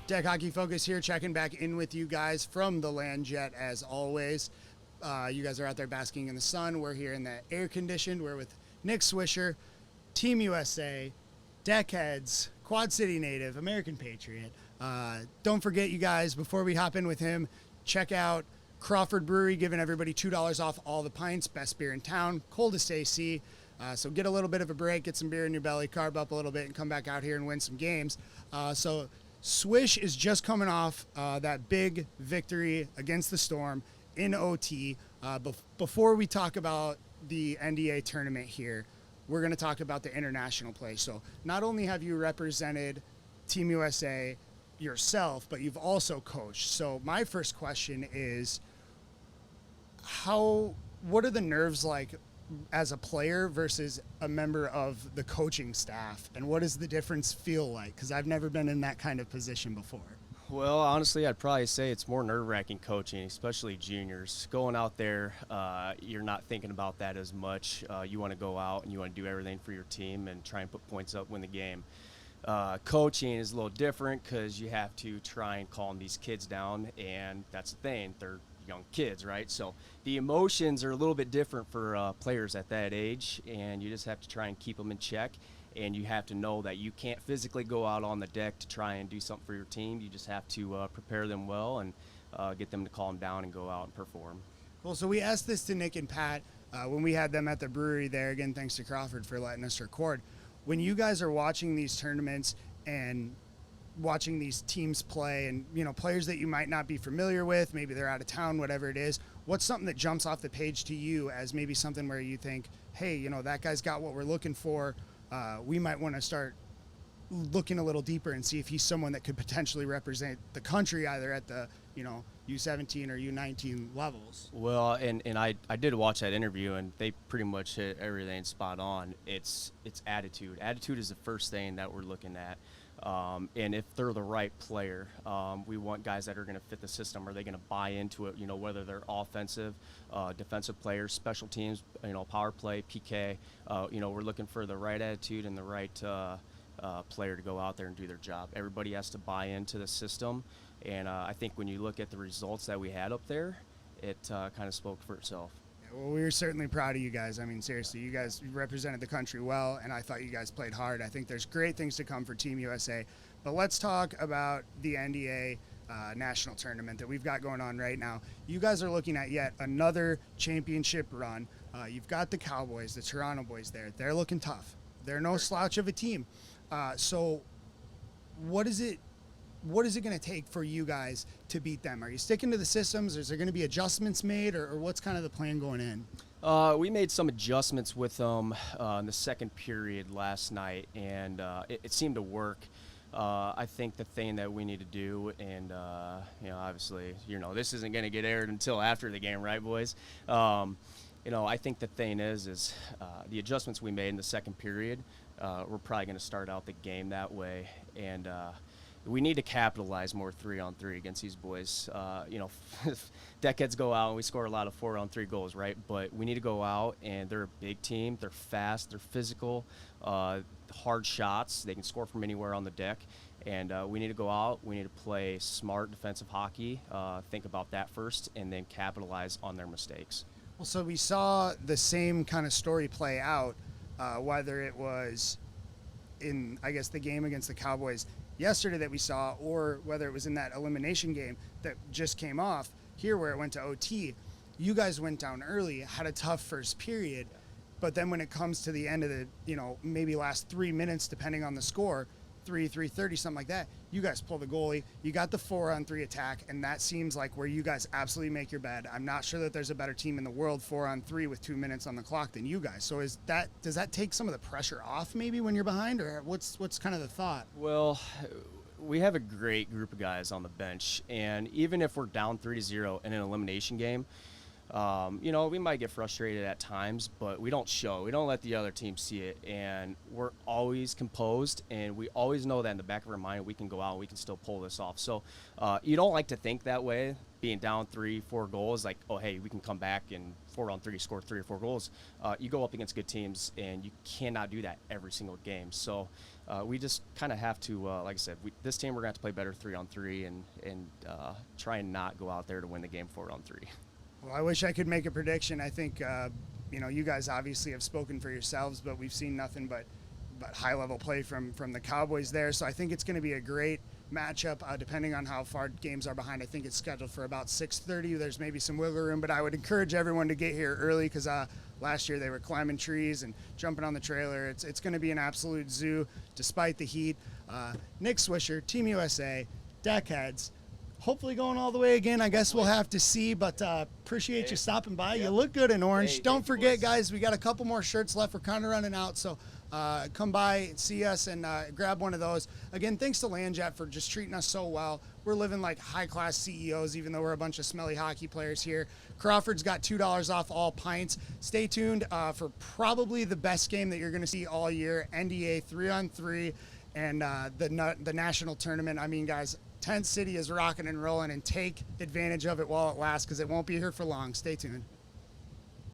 Deck Hockey Focus here, checking back in with you guys from the Land Jet as always. You guys are out there basking in the sun. We're here in the air conditioned. We're with Nick Swisher, Team USA, Deckheads, Quad City native, American Patriot. Don't forget, you guys, before we hop in with him, check out Crawford Brewery, giving everybody $2 off all the pints. Best beer in town, coldest AC. So get a little bit of a break, get some beer in your belly, carb up a little bit, and come back out here and win some games. So Swish is just coming off that big victory against the Storm in OT. Before we talk about the NDA tournament here, we're going to talk about the international play. So not only have you represented Team USA yourself, but you've also coached. So my first question is, what are the nerves like as a player versus a member of the coaching staff, and what does the difference feel like? Because I've never been in that kind of position before. Well, honestly, I'd probably say it's more nerve-wracking coaching, especially juniors. Going out there, you're not thinking about that as much. You want to go out and you want to do everything for your team and try and put points up, win the game. Coaching is a little different because you have to try and calm these kids down, and that's the thing. They're young kids, right? So the emotions are a little bit different for players at that age, and you just have to try and keep them in check. And you have to know that you can't physically go out on the deck to try and do something for your team. You just have to prepare them well and get them to calm down and go out and perform. Cool. So we asked this to Nick and Pat when we had them at the brewery there. Again, thanks to Crawford for letting us record. When you guys are watching these tournaments and watching these teams play, and players that you might not be familiar with, maybe they're out of town, whatever it is, what's something that jumps off the page to you as maybe something where you think, hey, that guy's got what we're looking for. We might want to start looking a little deeper and see if he's someone that could potentially represent the country either at the U17 or U19 levels. Well, and I did watch that interview, and they pretty much hit everything spot on. It's attitude. Attitude is the first thing that we're looking at. And if they're the right player, we want guys that are going to fit the system. Are they going to buy into it? Whether they're offensive, defensive players, special teams, power play, PK. We're looking for the right attitude and the right player to go out there and do their job. Everybody has to buy into the system, and I think when you look at the results that we had up there, it kind of spoke for itself. Well, we were certainly proud of you guys. I mean, seriously, you guys represented the country well, and I thought you guys played hard. I think there's great things to come for Team USA. But let's talk about the NDA National Tournament that we've got going on right now. You guys are looking at yet another championship run. You've got the Cowboys, the Toronto boys there. They're looking tough. They're no slouch of a team. So what is it going to take for you guys to beat them? Are you sticking to the systems? Is there going to be adjustments made, or what's kind of the plan going in? We made some adjustments with them in the second period last night, and it seemed to work. I think the thing that we need to do, and obviously, this isn't going to get aired until after the game, right, boys? I think the thing is the adjustments we made in the second period. We're probably going to start out the game that way, and we need to capitalize more 3-on-3 against these boys. Deckheads go out and we score a lot of 4-on-3 goals, right? But we need to go out, and they're a big team. They're fast. They're physical. Hard shots. They can score from anywhere on the deck. And we need to go out. We need to play smart defensive hockey. Think about that first, and then capitalize on their mistakes. Well, so we saw the same kind of story play out, whether it was in, I guess, the game against the Cowboys yesterday that we saw, or whether it was in that elimination game that just came off here where it went to OT. You guys went down early, had a tough first period, but then when it comes to the end of the, maybe last 3 minutes, depending on the score, 3:30, something like that, you guys pull the goalie, you got the 4-on-3 attack, and that seems like where you guys absolutely make your bed. I'm not sure that there's a better team in the world 4-on-3 with 2 minutes on the clock than you guys. So does that take some of the pressure off maybe when you're behind, or what's kind of the thought? Well, we have a great group of guys on the bench, and even if we're down 3-0 in an elimination game, We might get frustrated at times, but we don't show. We don't let the other team see it, and we're always composed, and we always know that in the back of our mind we can go out and we can still pull this off. So you don't like to think that way, being down 3-4 goals, like, oh, hey, we can come back and 4-on-3 score 3 or 4 goals. You go up against good teams, and you cannot do that every single game. So we just kind of have to, like I said, this team we're going to have to play better 3-on-3 and try and not go out there to win the game 4-on-3. Well, I wish I could make a prediction. I think, you guys obviously have spoken for yourselves, but we've seen nothing but high-level play from the Cowboys there. So I think it's going to be a great matchup, depending on how far games are behind. I think it's scheduled for about 6:30. There's maybe some wiggle room, but I would encourage everyone to get here early because last year they were climbing trees and jumping on the trailer. It's going to be an absolute zoo despite the heat. Nick Swisher, Team USA, Deckheads, hopefully going all the way again. I guess we'll have to see, but appreciate you stopping by. You look good in orange. Don't forget, guys, we got a couple more shirts left. We're kind of running out, so come by, see us, and grab one of those. Again, thanks to LandJet for just treating us so well. We're living like high-class CEOs, even though we're a bunch of smelly hockey players here. Crawford's got $2 off all pints. Stay tuned for probably the best game that you're going to see all year, NDA 3-on-3 and the national tournament. I mean, guys, Tent City is rocking and rolling, and take advantage of it while it lasts because it won't be here for long. Stay tuned.